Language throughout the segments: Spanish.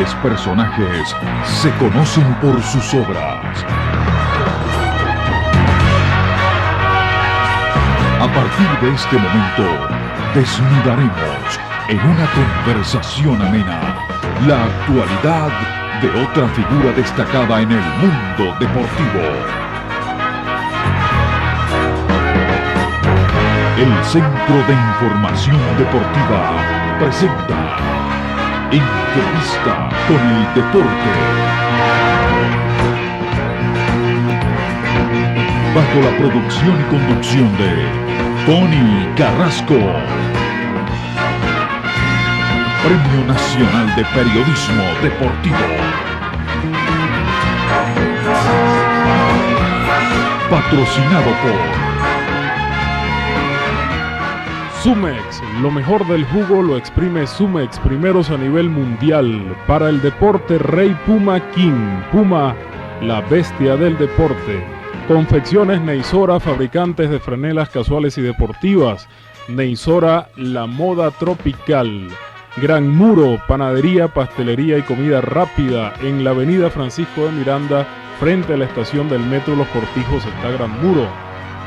grandes personajes se conocen por sus obras. A partir de este momento, desnudaremos en una conversación amena la actualidad de otra figura destacada en el mundo deportivo. El Centro de Información Deportiva presenta Entrevista con el Deporte. Bajo la producción y conducción de Tony Carrasco. Premio Nacional de Periodismo Deportivo. Patrocinado por Sumex, lo mejor del jugo lo exprime Sumex, primeros a nivel mundial. Para el deporte, Rey Puma King, Puma, la bestia del deporte. Confecciones Neisora, fabricantes de franelas casuales y deportivas. Neisora, la moda tropical. Gran Muro, panadería, pastelería y comida rápida. En la avenida Francisco de Miranda, frente a la estación del metro Los Cortijos, está Gran Muro.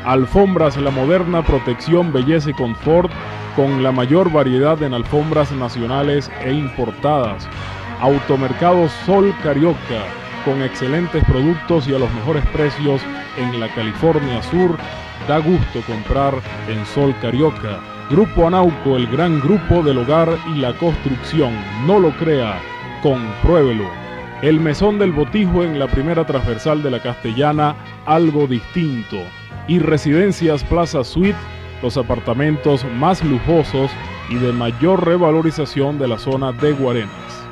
Alfombras La Moderna, protección, belleza y confort, con la mayor variedad en alfombras nacionales e importadas. Automercado Sol Carioca, con excelentes productos y a los mejores precios en la California Sur. Da gusto comprar en Sol Carioca. Grupo Anauco, el gran grupo del hogar y la construcción. No lo crea, compruébelo. El Mesón del Botijo en la primera transversal de la Castellana, algo distinto. Y Residencias Plaza Suite, los apartamentos más lujosos y de mayor revalorización de la zona de Guarenas.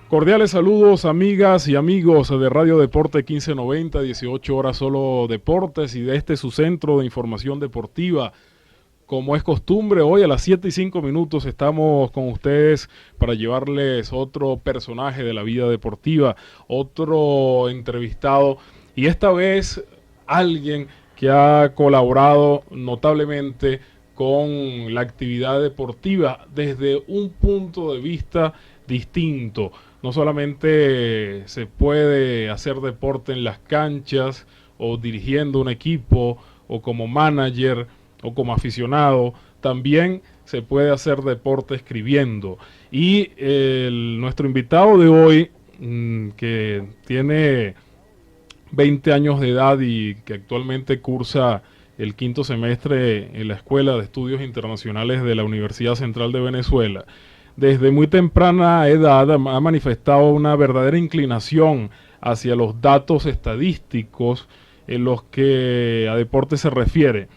Cordiales saludos, amigas y amigos de Radio Deporte 1590, 18 horas solo deportes, y de este su centro de información deportiva. Como es costumbre, hoy a las 7:05 estamos con ustedes para llevarles otro personaje de la vida deportiva, otro entrevistado, y esta vez alguien que ha colaborado notablemente con la actividad deportiva desde un punto de vista distinto. No solamente se puede hacer deporte en las canchas o dirigiendo un equipo o como manager o como aficionado, también se puede hacer deporte escribiendo. Y nuestro invitado de hoy, que tiene 20 años de edad y que actualmente cursa el quinto semestre en la Escuela de Estudios Internacionales de la Universidad Central de Venezuela, desde muy temprana edad ha manifestado una verdadera inclinación hacia los datos estadísticos en los que a deporte se refiere.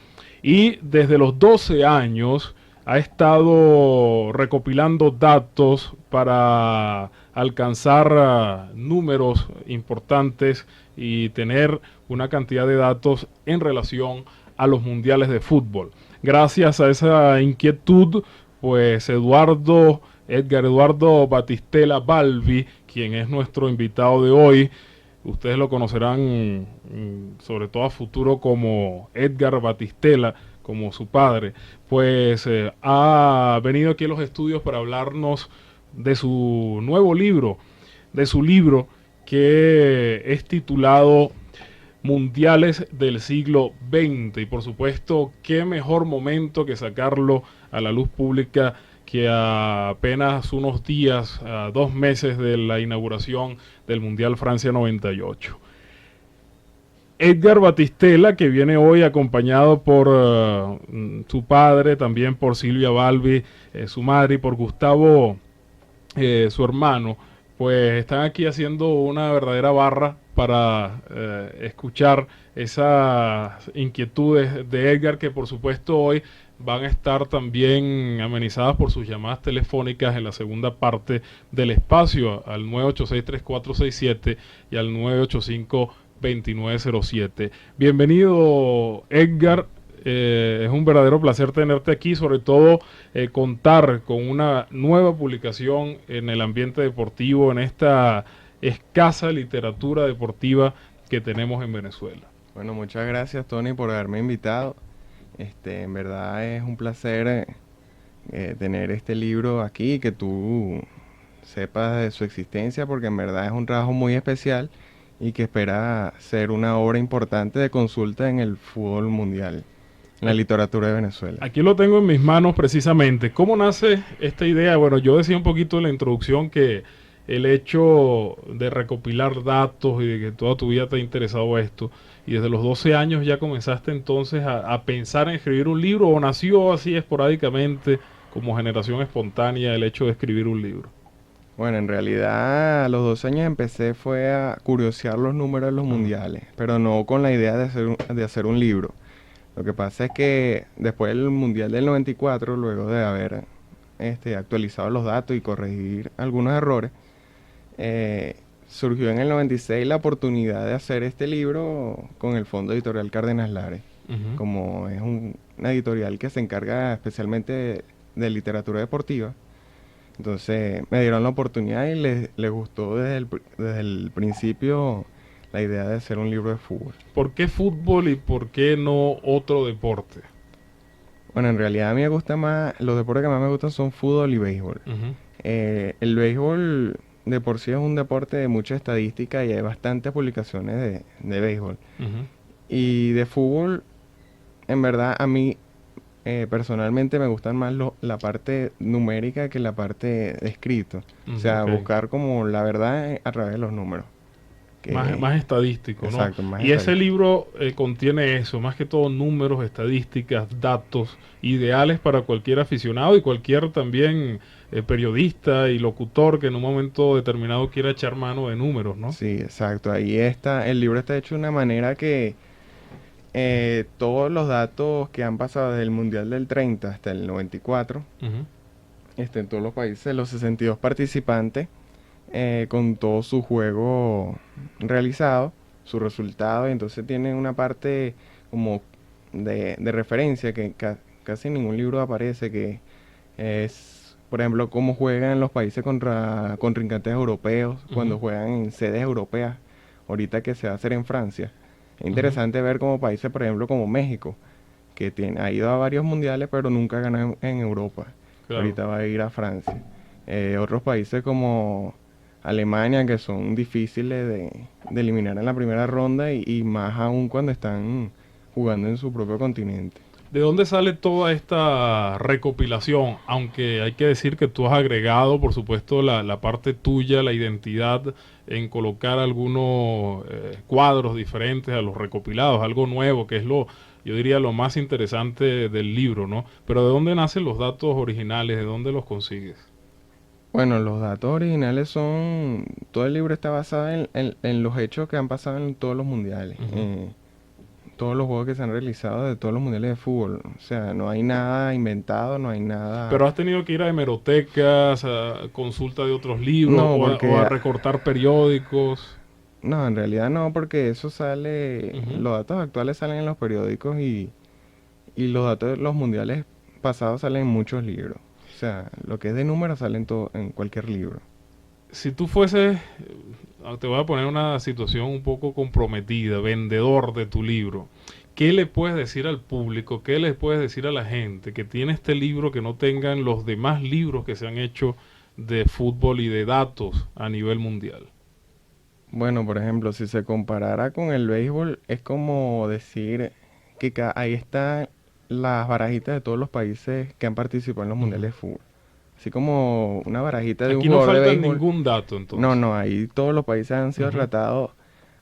Y desde los 12 años ha estado recopilando datos para alcanzar números importantes y tener una cantidad de datos en relación a los mundiales de fútbol. Gracias a esa inquietud, pues Edgar Eduardo Batistela Balbi, quien es nuestro invitado de hoy, ustedes lo conocerán sobre todo a futuro como Edgar Batistela, como su padre, pues ha venido aquí a los estudios para hablarnos de su nuevo libro, que es titulado Mundiales del siglo XX, y por supuesto, qué mejor momento que sacarlo a la luz pública que a apenas unos días, a 2 meses de la inauguración del Mundial Francia 98. Edgar Batistela, que viene hoy acompañado por su padre, también por Silvia Balbi, su madre, y por Gustavo, su hermano, pues están aquí haciendo una verdadera barra para escuchar esas inquietudes de Edgar, que por supuesto hoy van a estar también amenizadas por sus llamadas telefónicas en la segunda parte del espacio, al 986-3467 y al 985-2907. Bienvenido, Edgar. Es un verdadero placer tenerte aquí, sobre todo contar con una nueva publicación en el ambiente deportivo, en esta escasa literatura deportiva que tenemos en Venezuela. Bueno, muchas gracias, Tony, por haberme invitado. En verdad es un placer tener este libro aquí y que tú sepas de su existencia, porque en verdad es un trabajo muy especial y que espera ser una obra importante de consulta en el fútbol mundial, en la literatura de Venezuela. Aquí lo tengo en mis manos precisamente. ¿Cómo nace esta idea? Bueno, yo decía un poquito en la introducción que el hecho de recopilar datos y de que toda tu vida te ha interesado esto, y desde los 12 años ya comenzaste entonces a pensar en escribir un libro, o nació así esporádicamente, como generación espontánea, el hecho de escribir un libro. Bueno, en realidad a los 12 años empecé fue a curiosear los números de los mundiales, pero no con la idea de hacer un libro. Lo que pasa es que después del Mundial del 94, luego de haber actualizado los datos y corregir algunos errores, surgió en el 96 la oportunidad de hacer este libro con el Fondo Editorial Cárdenas Lares. Como es una editorial que se encarga especialmente de literatura deportiva. Entonces me dieron la oportunidad y les gustó desde el principio la idea de hacer un libro de fútbol. ¿Por qué fútbol y por qué no otro deporte? Bueno, en realidad a mí me gusta más, los deportes que más me gustan son fútbol y béisbol. El béisbol de por sí es un deporte de mucha estadística y hay bastantes publicaciones de béisbol. Y de fútbol, en verdad a mí personalmente me gustan más la parte numérica que la parte de escrito. O sea, buscar como la verdad a través de los números. Más estadístico, ¿no? Exacto, más y estadístico. ese libro contiene eso, más que todo números, estadísticas, datos, ideales para cualquier aficionado y cualquier también periodista y locutor que en un momento determinado quiera echar mano de números, ¿no? Sí, exacto. Ahí está, el libro está hecho de una manera que todos los datos que han pasado desde el Mundial del 30 hasta el 94, en todos los países, los 62 participantes, con todo su juego realizado, su resultado, y entonces tiene una parte como de referencia que casi en ningún libro aparece, que es, por ejemplo, cómo juegan los países contra contrincantes europeos, cuando juegan en sedes europeas, ahorita que se va a hacer en Francia. Es interesante ver como países, por ejemplo, como México, que ha ido a varios mundiales, pero nunca ganó en Europa. Claro. Ahorita va a ir a Francia. Otros países como Alemania, que son difíciles de eliminar en la primera ronda y más aún cuando están jugando en su propio continente. ¿De dónde sale toda esta recopilación? Aunque hay que decir que tú has agregado, por supuesto, la parte tuya, la identidad, en colocar algunos cuadros diferentes a los recopilados, algo nuevo, que es yo diría, lo más interesante del libro, ¿no? Pero ¿de dónde nacen los datos originales? ¿De dónde los consigues? Bueno, los datos originales son... Todo el libro está basado en los hechos que han pasado en todos los mundiales. Todos los juegos que se han realizado de todos los mundiales de fútbol. O sea, no hay nada inventado, no hay nada... Pero has tenido que ir a hemerotecas, a consulta de otros libros, no, o a recortar periódicos. No, en realidad no, porque eso sale... Los datos actuales salen en los periódicos y los datos de los mundiales pasados salen en muchos libros. O sea, lo que es de números sale en cualquier libro. Si tú fueses, te voy a poner una situación un poco comprometida, vendedor de tu libro, ¿qué le puedes decir al público, qué le puedes decir a la gente que tiene este libro que no tengan los demás libros que se han hecho de fútbol y de datos a nivel mundial? Bueno, por ejemplo, si se comparara con el béisbol, es como decir que ahí están las barajitas de todos los países que han participado en los mundiales de fútbol. Así como una barajita de un jugador de béisbol. Aquí no falta ningún dato, entonces. No, ahí todos los países han sido tratados.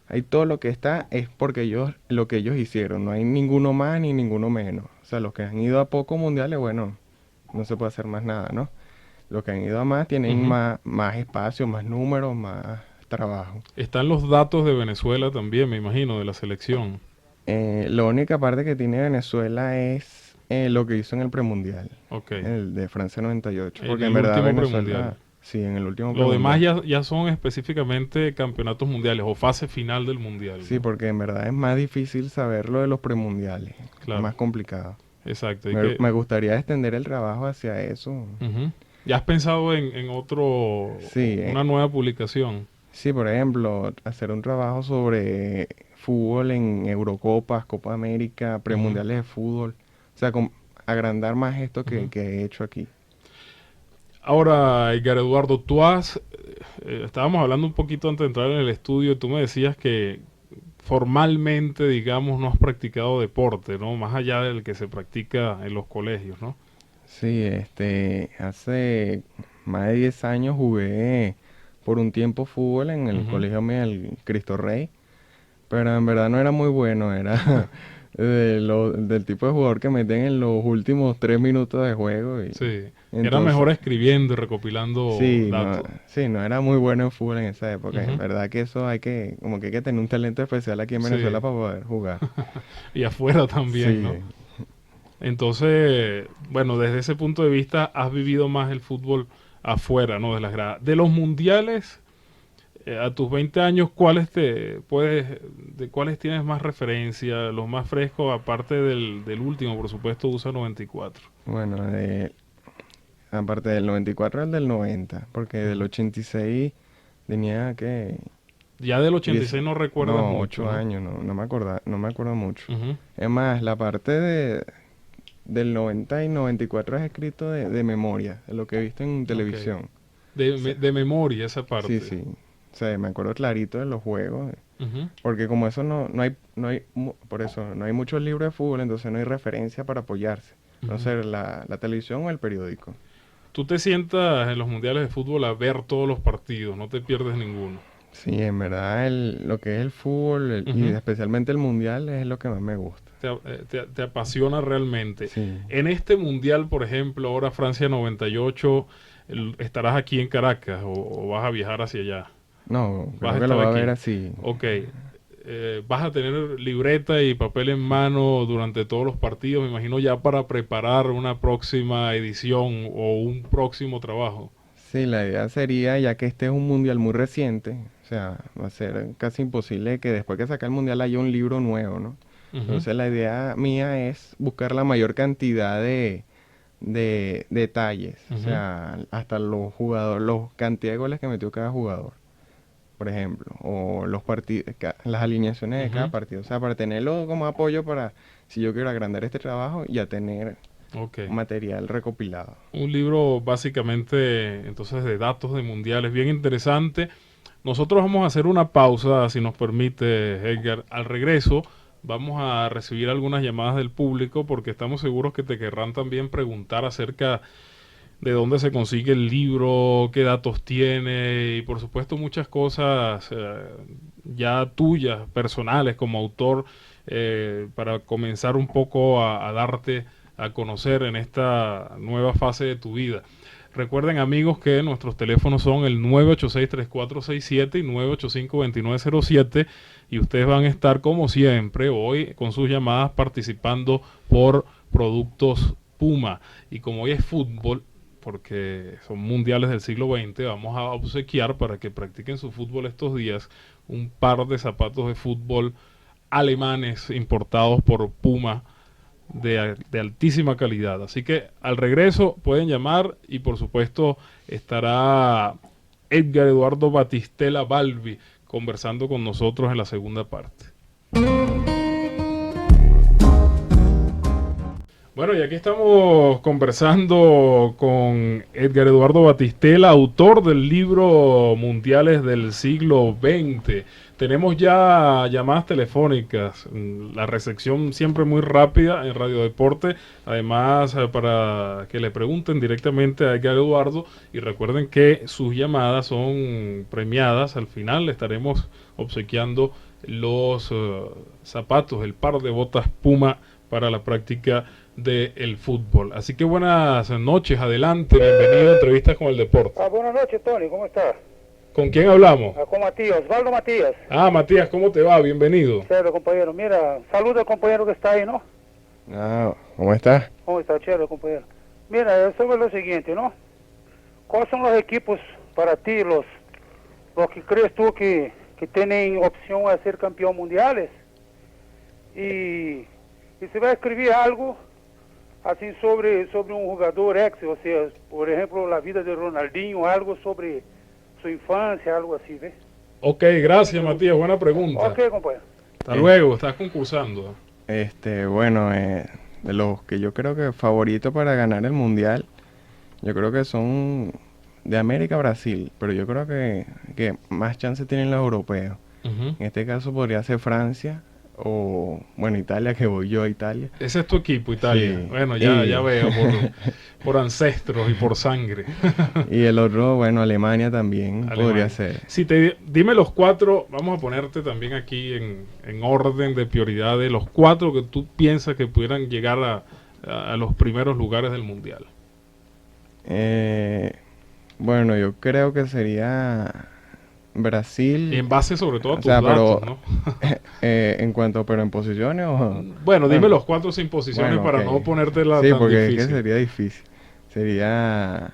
Ahí todo lo que está es porque lo que ellos hicieron. No hay ninguno más ni ninguno menos. O sea, los que han ido a pocos mundiales, bueno, no se puede hacer más nada, ¿no? Los que han ido a más tienen más espacio, más números, más trabajo. Están los datos de Venezuela también, me imagino, de la selección. La única parte que tiene Venezuela es lo que hizo en el premundial. El de Francia 98. Porque en verdad Venezuela... Sí, en el último premundial. Lo demás ya son específicamente campeonatos mundiales o fase final del mundial. Sí, ¿no? Porque en verdad es más difícil saber lo de los premundiales. Claro. Es más complicado. Exacto. Me gustaría extender el trabajo hacia eso. ¿Ya has pensado en una nueva publicación? Sí, por ejemplo, hacer un trabajo sobre fútbol en Eurocopas, Copa América, premundiales de fútbol. O sea, agrandar más esto que he hecho aquí. Ahora, Edgar Eduardo, estábamos hablando un poquito antes de entrar en el estudio y tú me decías que formalmente, digamos, no has practicado deporte, ¿no? Más allá del que se practica en los colegios, ¿no? Sí, hace más de 10 años jugué por un tiempo fútbol en el colegio mío, el Cristo Rey, pero en verdad no era muy bueno, era del tipo de jugador que meten en los últimos 3 minutos de juego. Sí, era entonces, mejor escribiendo y recopilando datos. No era muy bueno en fútbol en esa época. En verdad que eso hay que tener un talento especial aquí en Venezuela para poder jugar. Y afuera también, ¿no? Entonces, bueno, desde ese punto de vista has vivido más el fútbol afuera, ¿no? De las gradas. De los mundiales, a tus 20 años, ¿de cuáles tienes más referencia? Los más frescos, aparte del último, por supuesto, USA 94. Bueno, aparte del 94 el del 90, porque del 86 tenía que... Ya del 86 no recuerdas mucho, 8 años, no me acuerdo mucho. Es más, la parte del 90 y 94 es escrito de memoria, de lo que he visto en televisión. De memoria esa parte. Sí. O sea, me acuerdo clarito de los juegos. Porque como eso por eso no hay muchos libros de fútbol, entonces no hay referencia para apoyarse. No sé, la televisión o el periódico. Tú te sientas en los mundiales de fútbol a ver todos los partidos, no te pierdes ninguno. Sí, en verdad lo que es el fútbol y especialmente el mundial es lo que más me gusta. Te apasiona realmente. Sí. En este mundial, por ejemplo, ahora Francia 98, ¿estarás aquí en Caracas o vas a viajar hacia allá? No, creo que lo va a ver así. Ok. ¿Vas a tener libreta y papel en mano durante todos los partidos? Me imagino ya para preparar una próxima edición o un próximo trabajo. Sí, la idea sería, ya que este es un mundial muy reciente, o sea, va a ser casi imposible que después que saque el mundial haya un libro nuevo, ¿no? Entonces la idea mía es buscar la mayor cantidad de detalles, o sea, hasta los jugadores, los cantidad de goles que metió cada jugador, por ejemplo, o los partidos, las alineaciones de cada partido, o sea, para tenerlo como apoyo para, si yo quiero agrandar este trabajo, ya tener material recopilado. Un libro básicamente entonces de datos de mundiales, bien interesante. Nosotros vamos a hacer una pausa, si nos permite, Edgar. Al regreso vamos a recibir algunas llamadas del público porque estamos seguros que te querrán también preguntar acerca de dónde se consigue el libro, qué datos tiene y por supuesto muchas cosas ya tuyas, personales como autor, para comenzar un poco a darte a conocer en esta nueva fase de tu vida. Recuerden, amigos, que nuestros teléfonos son el 986-3467 y 985-2907 y ustedes van a estar como siempre hoy con sus llamadas participando por productos Puma. Y como hoy es fútbol, porque son mundiales del siglo XX, vamos a obsequiar para que practiquen su fútbol estos días un par de zapatos de fútbol alemanes importados por Puma de altísima calidad. Así que al regreso pueden llamar y por supuesto estará Edgar Eduardo Batistela Balbi conversando con nosotros en la segunda parte. Bueno, y aquí estamos conversando con Edgar Eduardo Batistela, autor del libro Mundiales del siglo XX. Tenemos ya llamadas telefónicas, la recepción siempre muy rápida en Radio Deporte, además para que le pregunten directamente a Edgar Eduardo y recuerden que sus llamadas son premiadas, al final le estaremos obsequiando los zapatos, el par de botas Puma para la práctica del fútbol. Así que buenas noches, adelante, bienvenido a Entrevistas con el Deporte. Buenas noches, Tony, ¿cómo estás? ¿Con quién hablamos? Con Matías, Osvaldo Matías. Matías, ¿cómo te va? Bienvenido. Chévere, compañero. Mira, saluda al compañero que está ahí, ¿no? ¿Cómo estás? ¿Cómo está? Chévere, compañero. Mira, sobre lo siguiente, ¿no? ¿Cuáles son los equipos para ti, los que crees tú que tienen opción a ser campeón mundiales? Y se va a escribir algo así sobre un jugador ex, o sea, por ejemplo, la vida de Ronaldinho, algo sobre su infancia, algo así, ¿ves? Ok, gracias, Matías, buena pregunta. Ok, compañero. Hasta luego, estás concursando. Bueno, de los que yo creo que favorito para ganar el mundial, Yo creo que son de América, Brasil, pero yo creo que más chance tienen los europeos. Ujú. En este caso podría ser Francia o, bueno, Italia, que voy yo a Italia. Ese es tu equipo, Italia. Sí. Bueno, ya, Y- ya veo, por ancestros y por sangre. Y el otro, bueno, Alemania también podría Alemania. ser. Si dime los cuatro, vamos a ponerte también aquí en orden de prioridades, los cuatro que tú piensas que pudieran llegar a los primeros lugares del Mundial. Bueno, yo creo que sería Brasil. En base sobre todo a O tus sea, datos, pero ¿no? en cuanto, pero en posiciones o... Bueno, dime bueno. los cuatro sin posiciones Bueno, para ok. no ponértela Sí, tan porque es difícil. que sería difícil. Sería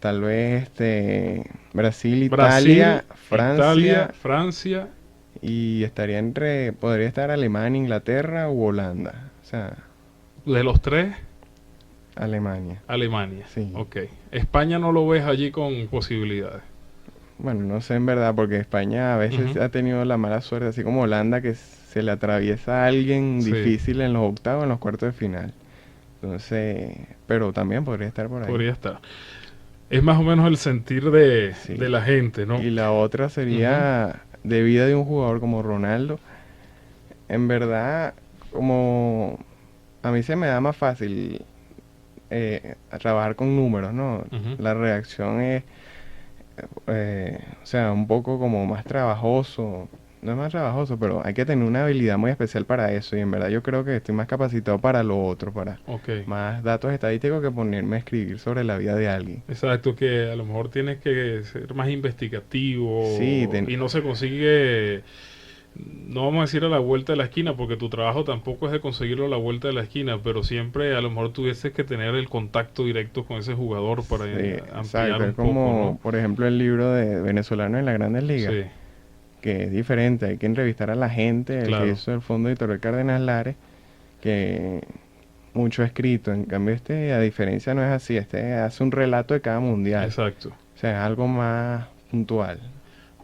tal vez Brasil, Brasil, Italia, Francia, Italia, Francia, y estaría podría estar Alemania, Inglaterra u Holanda. O sea, de los tres, Alemania. Alemania. Sí. Ok. España no lo ves allí con posibilidades. Bueno, no sé en verdad, porque España a veces Ujú. ha tenido la mala suerte, así como Holanda, que se le atraviesa a alguien Sí. difícil en los octavos, en los cuartos de final. Entonces, pero también podría estar por ahí. Podría estar. Es más o menos el sentir de, Sí. de la gente, ¿no? Y la otra sería de vida de un jugador como Ronaldo. En verdad, como a mí se me da más fácil a trabajar con números, ¿no? Ujú. La reacción es, o sea, un poco como más trabajoso. No es más trabajoso, pero hay que tener una habilidad muy especial para eso. Y en verdad yo creo que estoy más capacitado para lo otro, para Ok. más datos estadísticos que ponerme a escribir sobre la vida de alguien. Exacto, que a lo mejor tienes que ser más investigativo Sí, y no se consigue, no vamos a decir a la vuelta de la esquina, porque tu trabajo tampoco es de conseguirlo a la vuelta de la esquina, pero siempre a lo mejor tuvieses que tener el contacto directo con ese jugador para Sí, ampliar exacto. un Es como, poco, por ejemplo, el libro de Venezolano en las Grandes ¿no? Ligas, Sí, que es diferente. Hay que entrevistar a la gente, el Claro. que hizo el fondo editorial Cardenal Lares, que mucho ha escrito. En cambio, a diferencia, no es así. Este hace un relato de cada mundial. exacto. O sea, es algo más puntual.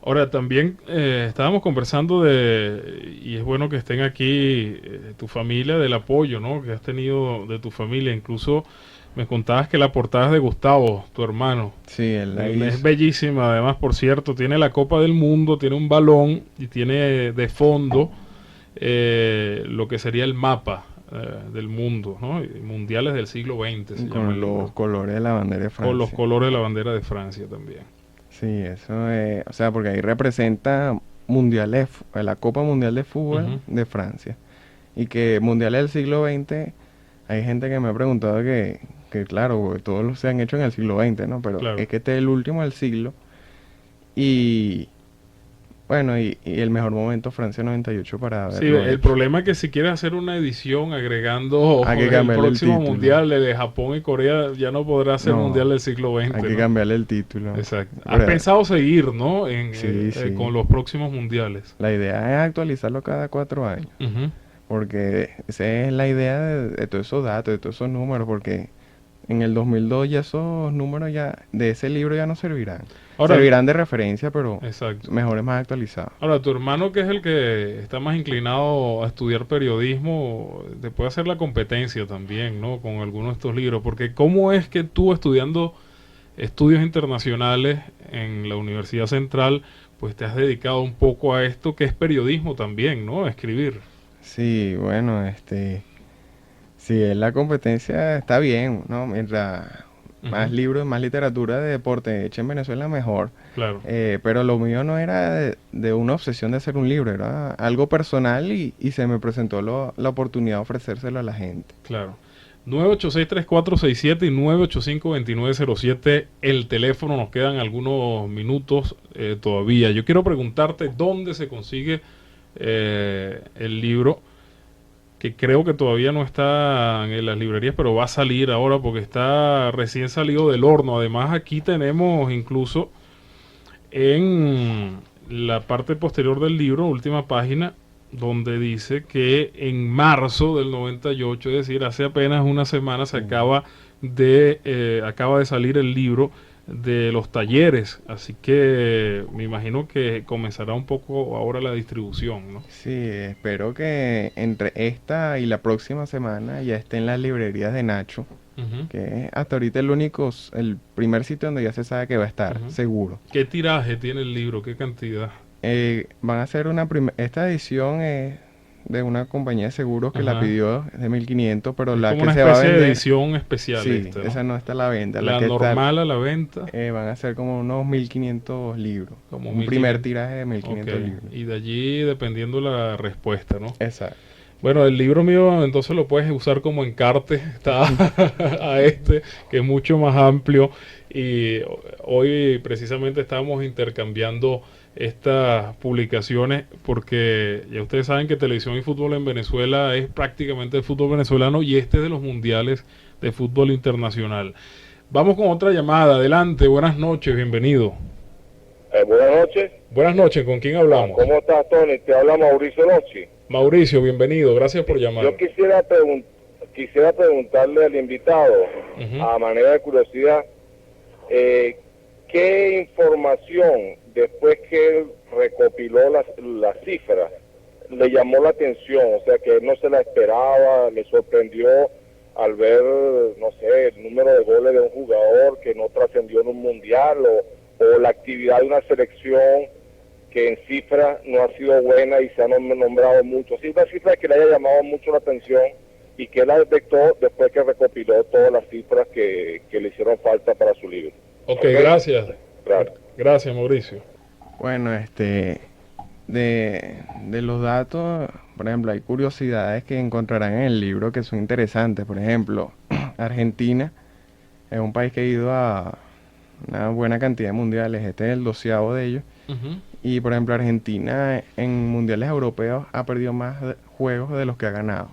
Ahora, también estábamos conversando y es bueno que estén aquí tu familia, del apoyo, ¿no? Que has tenido de tu familia. Incluso me contabas que la portada es de Gustavo, tu hermano. Sí, él la Es hizo. bellísima, además, por cierto, tiene la Copa del Mundo, tiene un balón y tiene de fondo lo que sería el mapa del mundo, ¿no? Y mundiales del siglo XX, se llama Con el los libro. colores de la bandera de Francia. Con los colores de la bandera de Francia también. Sí, eso es, o sea, porque ahí representa mundiales, la Copa Mundial de Fútbol Ujú. de Francia. Y que mundiales del siglo XX, hay gente que me ha preguntado que claro, porque todos los se han hecho en el siglo XX, ¿no? Pero Claro. es que este es el último del siglo. Y bueno, y el mejor momento Francia 98 para Sí, verlo el hecho. problema es que si quieres hacer una edición agregando Hay que el cambiarle el próximo título. mundial, el de Japón y Corea, ya no podrá ser No, mundial del siglo XX, Hay que ¿no? cambiarle el título. Exacto. Has Pero pensado seguir, ¿no? Sí, sí. Con los próximos mundiales. la idea es actualizarlo cada 4 años. Ujú. Porque esa es la idea de todos esos datos, de todos esos números, porque en el 2002 ya esos números de ese libro ya no servirán. Ahora- Servirán de referencia, pero Exacto. mejores más actualizados. Ahora, tu hermano, que es el que está más inclinado a estudiar periodismo, te puede hacer la competencia también, ¿no? Con algunos de estos libros. Porque ¿cómo es que tú, estudiando estudios internacionales en la Universidad Central, pues te has dedicado un poco a esto que es periodismo también, ¿no? A escribir. Sí, bueno, si es la competencia, está bien, ¿no? Mientras más Ujú. libros, más literatura de deporte hecha en Venezuela, mejor. Claro. Pero lo mío no era de una obsesión de hacer un libro, era algo personal y se me presentó la oportunidad de ofrecérselo a la gente. Claro. 986-3467 y 985-2907, el teléfono, nos quedan algunos minutos todavía. Yo quiero preguntarte dónde se consigue el libro, que creo que todavía no está en las librerías, pero va a salir ahora porque está recién salido del horno. Además, aquí tenemos incluso en la parte posterior del libro, última página, donde dice que en marzo del 98, es decir, hace apenas una semana, se acaba de salir el libro de los talleres, así que me imagino que comenzará un poco ahora la distribución, ¿no? Sí, espero que entre esta y la próxima semana ya esté en las librerías de Nacho, que es hasta ahorita el primer sitio donde ya se sabe que va a estar, seguro. ¿Qué tiraje tiene el libro? ¿Qué cantidad? Van a hacer esta edición es de una compañía de seguros que la pidió, es de 1500, pero es la como que una se va a especie vender... de edición especial. Sí, esa no está a la venta. La que normal a la venta. Van a ser como unos 1500 libros. Como un primer tiraje de 1500 libros. Y de allí dependiendo la respuesta, ¿no? Exacto. Bueno, el libro mío entonces lo puedes usar como encarte está a este, que es mucho más amplio. Y hoy precisamente estábamos intercambiando estas publicaciones porque ya ustedes saben que televisión y fútbol en Venezuela es prácticamente el fútbol venezolano y este es de los mundiales de fútbol internacional. Vamos con otra llamada. Adelante, buenas noches, bienvenido. Buenas noches. Buenas noches, ¿con quién hablamos? ¿Cómo estás, Tony? Te habla Mauricio Nochi. Mauricio, bienvenido, gracias por llamar. Yo quisiera preguntarle al invitado, a manera de curiosidad, ¿qué información, después que él recopiló las cifras, le llamó la atención? O sea, que él no se la esperaba, le sorprendió al ver, no sé, el número de goles de un jugador que no trascendió en un mundial, o la actividad de una selección que en cifras no ha sido buena y se han nombrado mucho. Así una cifra que le haya llamado mucho la atención y que él la detectó después que recopiló todas las cifras que le hicieron falta para su libro. Ok, gracias. Claro. Gracias, Mauricio. Bueno, de los datos, por ejemplo, hay curiosidades que encontrarán en el libro que son interesantes. Por ejemplo, Argentina es un país que ha ido a una buena cantidad de mundiales. Este es el 12º de ellos. Y, por ejemplo, Argentina en mundiales europeos ha perdido más juegos de los que ha ganado.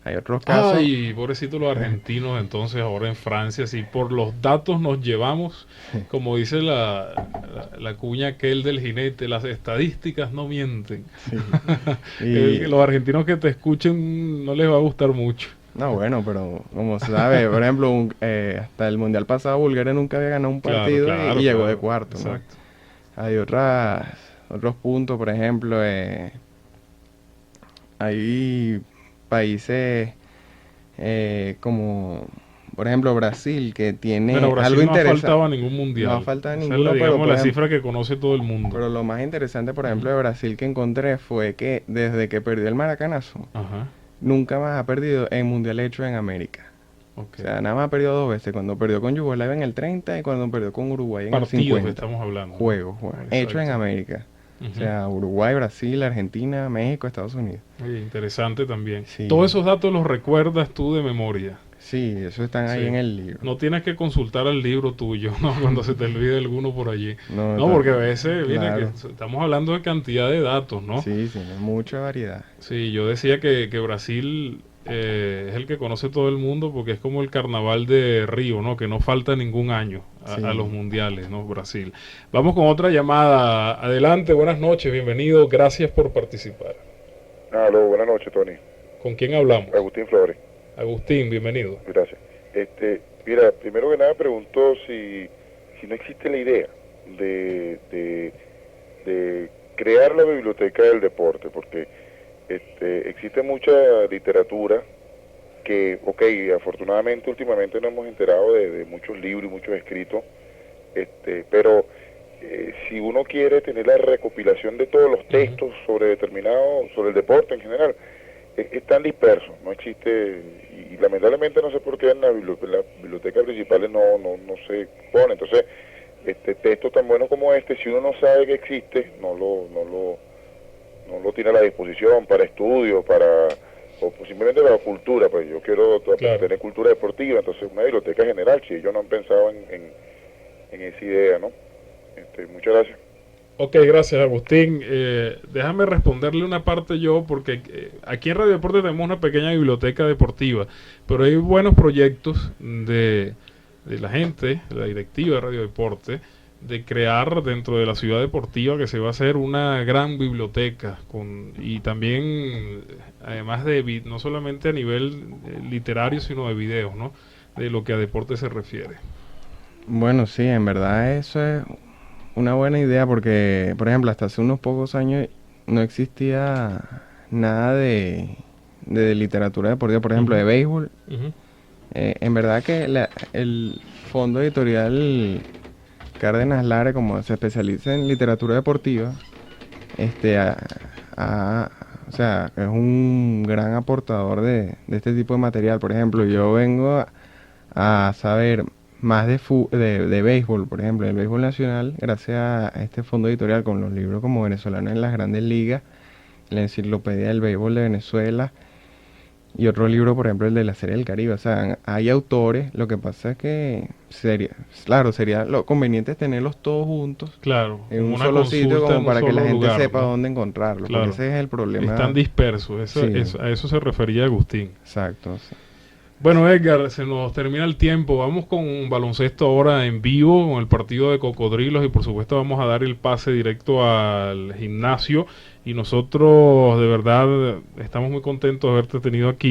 Hay otros casos... Ay, pobrecito los argentinos, entonces ahora en Francia, si por los datos nos llevamos, como dice la cuña aquel del jinete, las estadísticas no mienten. Sí. Y los argentinos que te escuchen no les va a gustar mucho. No, bueno, pero como se sabe, por ejemplo, hasta el mundial pasado Bulgaria nunca había ganado un partido y llegó de cuarto, ¿no? Exacto. Hay otros puntos, por ejemplo, hay países como, por ejemplo, Brasil, que tiene Brasil algo interesante. No faltaba ningún mundial. No falta ninguno, digamos, pero la cifra que conoce todo el mundo. Pero lo más interesante, por ejemplo, de Brasil que encontré fue que desde que perdió el Maracanazo, nunca más ha perdido en mundial hecho en América. Okay. O sea, nada más ha perdido 2 veces, cuando perdió con Yugoslavia en el 30 y cuando perdió con Uruguay en el 50. Estamos hablando. Juegos hechos en América. O sea, Uruguay, Brasil, Argentina, México, Estados Unidos. Oye, interesante también. Sí. Todos esos datos los recuerdas tú de memoria. Sí, esos están ahí en el libro. No tienes que consultar el libro tuyo, ¿no? Cuando se te olvide alguno por allí. No, porque a veces, que estamos hablando de cantidad de datos, ¿no? Sí, mucha variedad. Sí, yo decía que Brasil es el que conoce todo el mundo porque es como el carnaval de Río, ¿no? Que no falta ningún año a los mundiales, ¿no? Brasil. Vamos con otra llamada. Adelante, buenas noches, bienvenido. Gracias por participar. Aló, buenas noches, Tony. ¿Con quién hablamos? Agustín Flores. Agustín, bienvenido. Gracias. Mira, primero que nada pregunto si no existe la idea de crear la biblioteca del deporte, porque existe mucha literatura que, afortunadamente últimamente nos hemos enterado de muchos libros y muchos escritos, pero si uno quiere tener la recopilación de todos los textos sobre el deporte en general, es tan disperso, no existe, y lamentablemente no sé por qué en la biblioteca principal no se pone. Entonces, textos tan buenos como si uno no sabe que existe, no lo tiene a la disposición para estudio, o simplemente para cultura. Pues yo quiero tener cultura deportiva, entonces una biblioteca general, si ellos no han pensado en esa idea, ¿no? Muchas gracias. Ok, gracias, Agustín. Déjame responderle una parte yo, porque aquí en Radio Deporte tenemos una pequeña biblioteca deportiva, pero hay buenos proyectos de la gente, de la directiva de Radio Deporte, de crear dentro de la ciudad deportiva que se va a hacer una gran biblioteca y también, además de no solamente a nivel literario, sino de videos, ¿no? De lo que a deporte se refiere. Bueno, sí, en verdad eso es una buena idea porque, por ejemplo, hasta hace unos pocos años no existía nada de literatura deportiva, por ejemplo, de béisbol. En verdad que el fondo editorial Cárdenas Lara, como se especializa en literatura deportiva, o sea, es un gran aportador de este tipo de material. Por ejemplo, yo vengo a saber más de béisbol, por ejemplo, del béisbol nacional, gracias a este fondo editorial con los libros como Venezolanos en las Grandes Ligas, la Enciclopedia del Béisbol de Venezuela y otro libro, por ejemplo, el de la Serie del Caribe. O sea, hay autores, lo que pasa es que sería lo conveniente es tenerlos todos juntos, claro, en un una solo sitio, consulta en como un para que la solo gente lugar, sepa ¿no? dónde encontrarlos, Claro. porque ese es el problema. Están dispersos, Sí. a eso se refería Agustín. Exacto. Sí. Bueno, Edgar, se nos termina el tiempo. Vamos con un baloncesto ahora en vivo, con el partido de Cocodrilos, y por supuesto vamos a dar el pase directo al gimnasio. Y nosotros, de verdad, estamos muy contentos de haberte tenido aquí.